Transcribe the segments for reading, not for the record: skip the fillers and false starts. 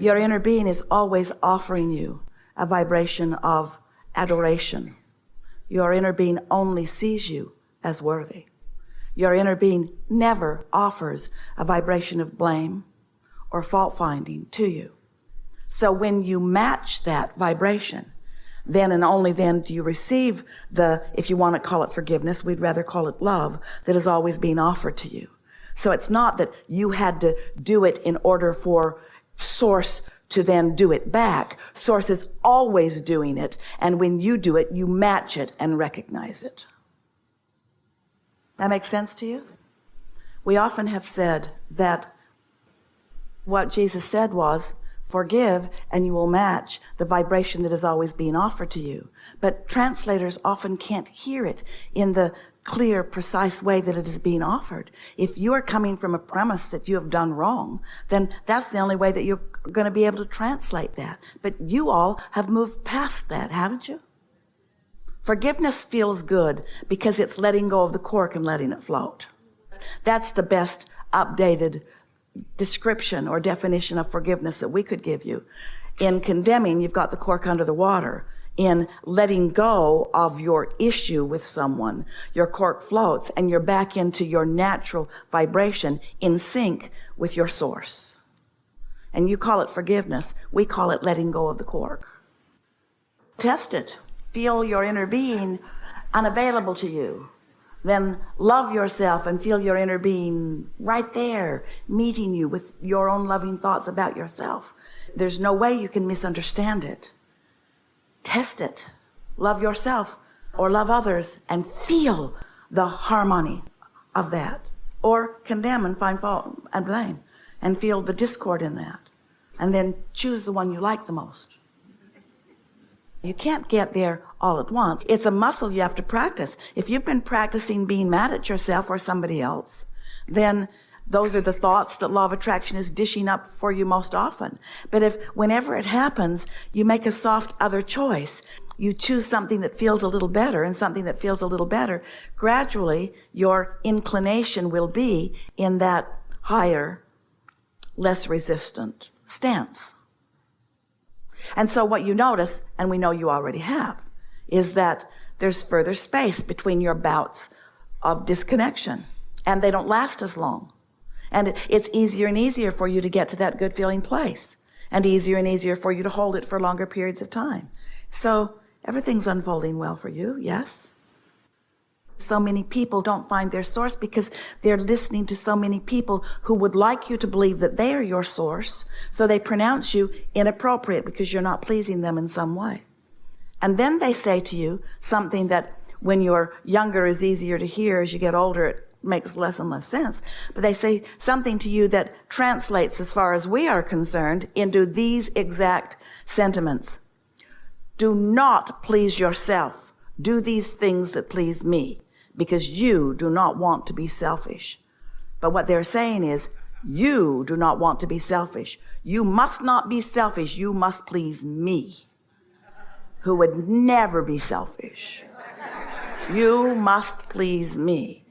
Your inner being is always offering you a vibration of adoration. Your inner being only sees you as worthy. Your inner being never offers a vibration of blame or fault finding to you. So when you match that vibration, then and only then do you receive the, if you want to call it forgiveness, we'd rather call it love, that is always being offered to you. So it's not that you had to do it in order for Source to then do it back. Source is always doing it, and when you do it, you match it and recognize it. That makes sense to you? We often have said that what Jesus said was, forgive and you will match the vibration that is always being offered to you. But translators often can't hear it in the clear, precise way that it is being offered. If you are coming from a premise that you have done wrong, then that's the only way that you're going to be able to translate that. But you all have moved past that, haven't you? Forgiveness feels good because it's letting go of the cork and letting it float. That's the best updated description or definition of forgiveness that we could give you. In condemning, you've got the cork under the water. In letting go of your issue with someone, your cork floats and you're back into your natural vibration in sync with your source. And you call it forgiveness. We call it letting go of the cork. Test it. Feel your inner being unavailable to you. Then love yourself and feel your inner being right there, meeting you with your own loving thoughts about yourself. There's no way you can misunderstand it. Test it. Love yourself or love others and feel the harmony of that. Or condemn and find fault and blame and feel the discord in that. And then choose the one you like the most. You can't get there all at once. It's a muscle you have to practice. If you've been practicing being mad at yourself or somebody else, then those are the thoughts that law of attraction is dishing up for you most often. But if whenever it happens, you make a soft other choice, you choose something that feels a little better and something that feels a little better, gradually your inclination will be in that higher, less resistant stance. And so what you notice, and we know you already have, is that there's further space between your bouts of disconnection, and they don't last as long. And it's easier and easier for you to get to that good feeling place, and easier and easier for you to hold it for longer periods of time. So everything's unfolding well for you, yes? So many people don't find their source because they're listening to so many people who would like you to believe that they are your source, so they pronounce you inappropriate because you're not pleasing them in some way. And then they say to you something that when you're younger is easier to hear, as you get older it makes less and less sense. But they say something to you that translates, as far as we are concerned, into these exact sentiments. Do not please yourself. Do these things that please me, because you do not want to be selfish. But what they're saying is, you do not want to be selfish. You must not be selfish. You must please me, who would never be selfish. You must please me.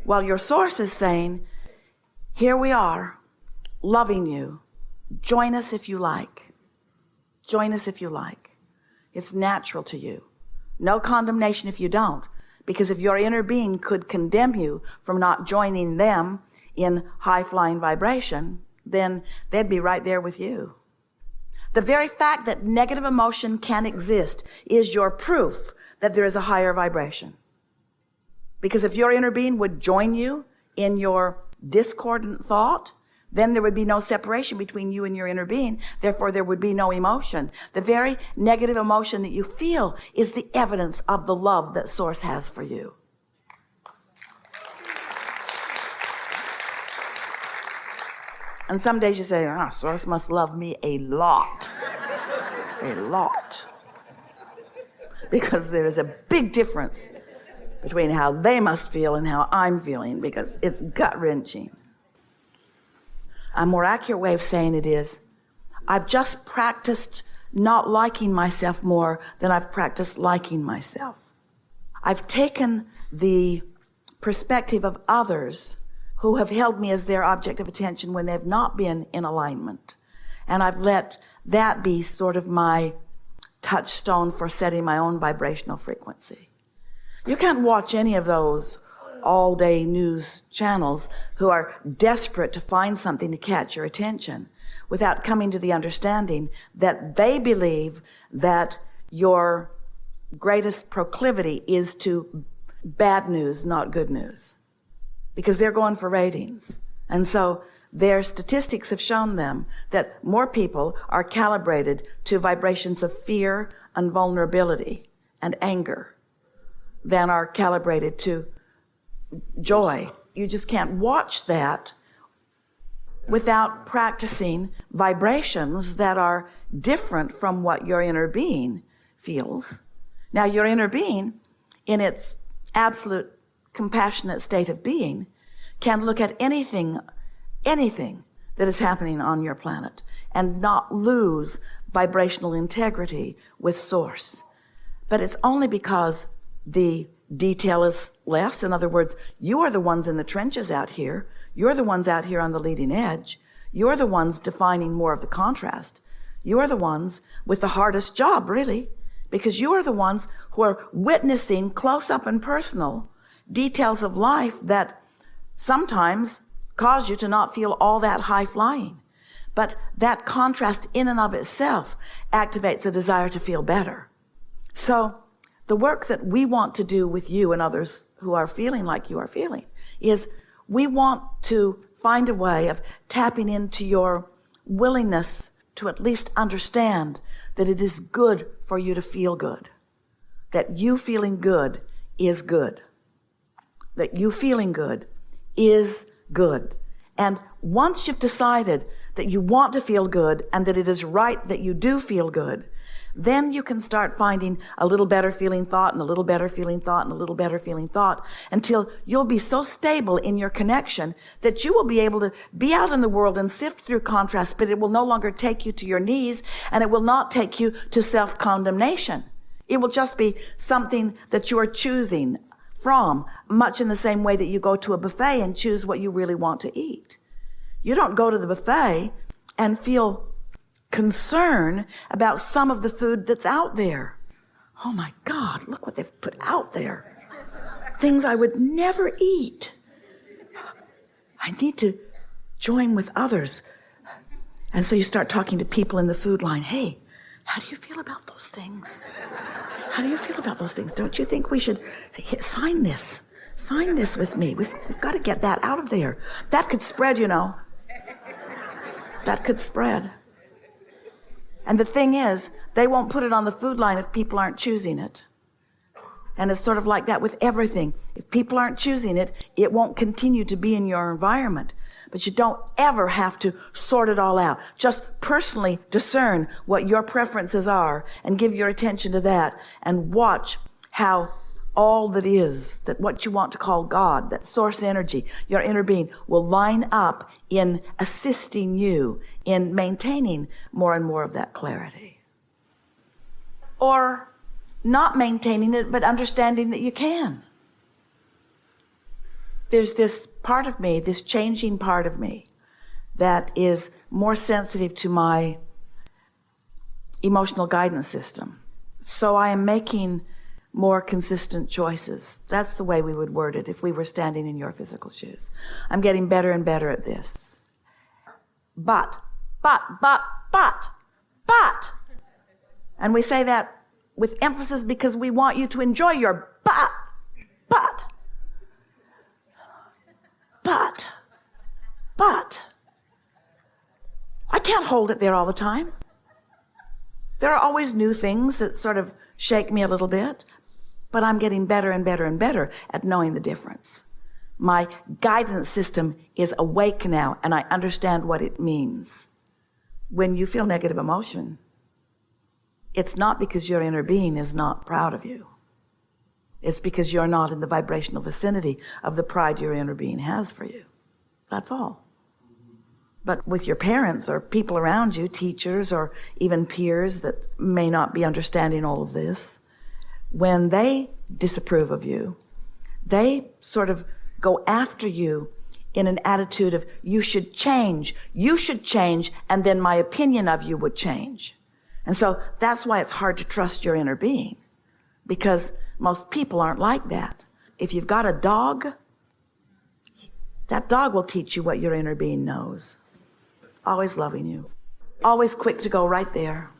While your source is saying, here we are, loving you. Join us if you like. Join us if you like. It's natural to you. No condemnation if you don't. Because if your inner being could condemn you from not joining them in high-flying vibration, then they'd be right there with you. The very fact that negative emotion can exist is your proof that there is a higher vibration. Because if your inner being would join you in your discordant thought, then there would be no separation between you and your inner being. Therefore, there would be no emotion. The very negative emotion that you feel is the evidence of the love that Source has for you. And some days you say, Source must love me a lot. A lot. Because there is a big difference between how they must feel and how I'm feeling, because it's gut-wrenching. A more accurate way of saying it is, I've just practiced not liking myself more than I've practiced liking myself. I've taken the perspective of others who have held me as their object of attention when they've not been in alignment. And I've let that be sort of my touchstone for setting my own vibrational frequency. You can't watch any of those all-day news channels who are desperate to find something to catch your attention without coming to the understanding that they believe that your greatest proclivity is to bad news, not good news, because they're going for ratings. And so their statistics have shown them that more people are calibrated to vibrations of fear and vulnerability and anger than are calibrated to joy. You just can't watch that without practicing vibrations that are different from what your inner being feels. Now, your inner being, in its absolute compassionate state of being, can look at anything that is happening on your planet and not lose vibrational integrity with source. But it's only because the detail is less. In other words, you are the ones in the trenches out here. You're the ones out here on the leading edge. You're the ones defining more of the contrast. You are the ones with the hardest job, really, because you are the ones who are witnessing close up and personal details of life that sometimes cause you to not feel all that high flying. But that contrast in and of itself activates a desire to feel better. So the work that we want to do with you and others who are feeling like you are feeling is we want to find a way of tapping into your willingness to at least understand that it is good for you to feel good. That you feeling good is good. That you feeling good is good. And once you've decided that you want to feel good and that it is right that you do feel good, then you can start finding a little better feeling thought and a little better feeling thought and a little better feeling thought until you'll be so stable in your connection that you will be able to be out in the world and sift through contrast, but it will no longer take you to your knees and it will not take you to self-condemnation. It will just be something that you are choosing from, much in the same way that you go to a buffet and choose what you really want to eat. You don't go to the buffet and feel concern about some of the food that's out there. Oh my God, look what they've put out there. Things I would never eat. I need to join with others. And so you start talking to people in the food line. Hey, how do you feel about those things? How do you feel about those things? Don't you think we should sign this? Sign this with me. We've got to get that out of there. That could spread, you know. That could spread. And the thing is, they won't put it on the food line if people aren't choosing it. And it's sort of like that with everything. If people aren't choosing it, it won't continue to be in your environment. But you don't ever have to sort it all out. Just personally discern what your preferences are and give your attention to that and watch how all that is, that what you want to call God, that source energy, your inner being, will line up in assisting you in maintaining more and more of that clarity. Or not maintaining it, but understanding that you can. There's this part of me, this changing part of me, that is more sensitive to my emotional guidance system. So I am making more consistent choices. That's the way we would word it if we were standing in your physical shoes. I'm getting better and better at this. But. And we say that with emphasis because we want you to enjoy your but. I can't hold it there all the time. There are always new things that sort of shake me a little bit, but I'm getting better and better and better at knowing the difference. My guidance system is awake now, and I understand what it means. When you feel negative emotion, it's not because your inner being is not proud of you. It's because you're not in the vibrational vicinity of the pride your inner being has for you. That's all. But with your parents or people around you, teachers or even peers that may not be understanding all of this, when they disapprove of you, they sort of go after you in an attitude of you should change, and then my opinion of you would change. And so that's why it's hard to trust your inner being, because most people aren't like that. If you've got a dog, that dog will teach you what your inner being knows. Always loving you. Always quick to go right there.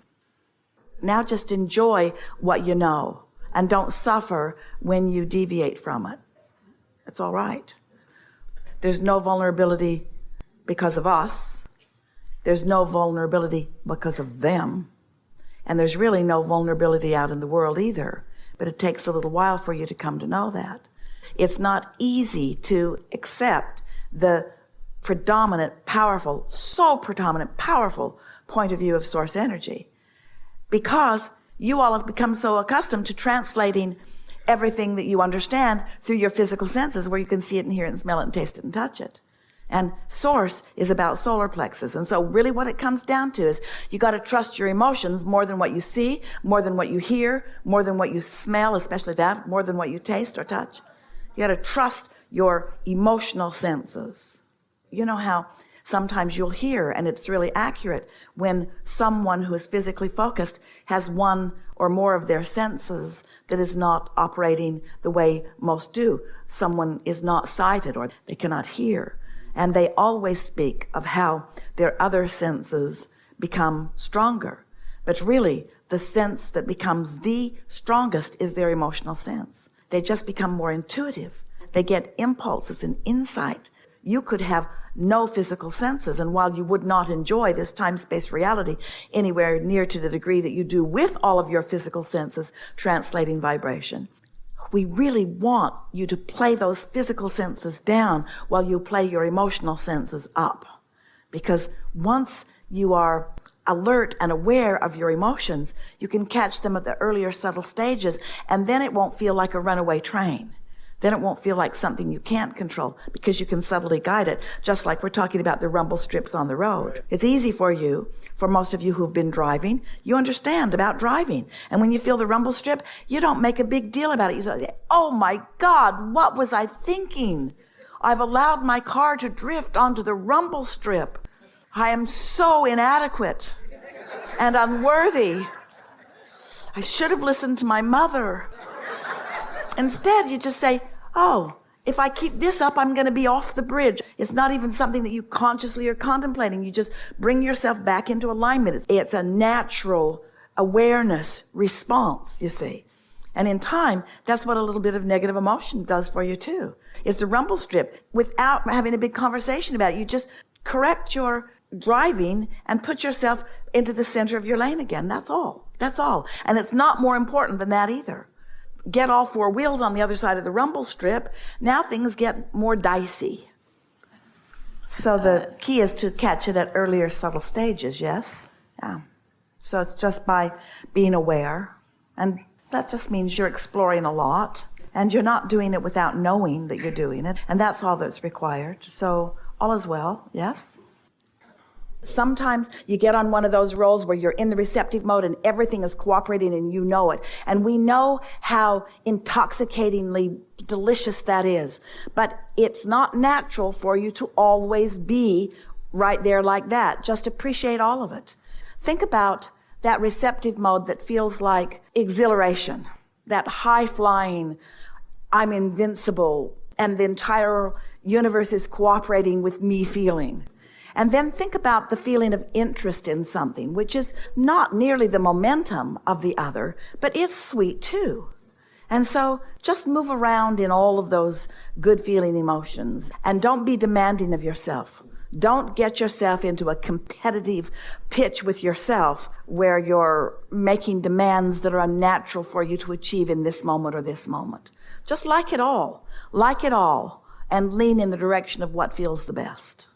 Now just enjoy what you know and don't suffer when you deviate from it. It's all right. There's no vulnerability because of us. There's no vulnerability because of them. And there's really no vulnerability out in the world either. But it takes a little while for you to come to know that. It's not easy to accept the predominant, powerful point of view of source energy, because you all have become so accustomed to translating everything that you understand through your physical senses, where you can see it and hear it and smell it and taste it and touch it. And source is about solar plexus. And so really what it comes down to is you got to trust your emotions more than what you see, more than what you hear, more than what you smell, especially that, more than what you taste or touch. You got to trust your emotional senses. You know how sometimes you'll hear, and it's really accurate, when someone who is physically focused has one or more of their senses that is not operating the way most do. Someone is not sighted or they cannot hear. And they always speak of how their other senses become stronger. But really, the sense that becomes the strongest is their emotional sense. They just become more intuitive. They get impulses and insight. You could have no physical senses, and while you would not enjoy this time-space reality anywhere near to the degree that you do with all of your physical senses translating vibration, we really want you to play those physical senses down while you play your emotional senses up. Because once you are alert and aware of your emotions, you can catch them at the earlier subtle stages, and then it won't feel like a runaway train. Then it won't feel like something you can't control, because you can subtly guide it, just like we're talking about the rumble strips on the road. It's easy for you, for most of you who've been driving. You understand about driving. And when you feel the rumble strip, you don't make a big deal about it. You say, oh my God, what was I thinking? I've allowed my car to drift onto the rumble strip. I am so inadequate and unworthy. I should have listened to my mother. Instead, you just say, oh, if I keep this up, I'm going to be off the bridge. It's not even something that you consciously are contemplating. You just bring yourself back into alignment. It's a natural awareness response, you see. And in time, that's what a little bit of negative emotion does for you too. It's the rumble strip. Without having a big conversation about it, you just correct your driving and put yourself into the center of your lane again. That's all. That's all. And it's not more important than that either. Get all four wheels on the other side of the rumble strip. Now things get more dicey. So the key is to catch it at earlier subtle stages, yes? Yeah. So it's just by being aware. And that just means you're exploring a lot. And you're not doing it without knowing that you're doing it. And that's all that's required. So all is well, yes? Sometimes you get on one of those rolls where you're in the receptive mode and everything is cooperating and you know it. And we know how intoxicatingly delicious that is. But it's not natural for you to always be right there like that. Just appreciate all of it. Think about that receptive mode that feels like exhilaration, that high-flying, I'm invincible, and the entire universe is cooperating with me feeling. And then think about the feeling of interest in something, which is not nearly the momentum of the other, but it's sweet too. And so just move around in all of those good feeling emotions, and don't be demanding of yourself. Don't get yourself into a competitive pitch with yourself where you're making demands that are unnatural for you to achieve in this moment or this moment. Just like it all, and lean in the direction of what feels the best.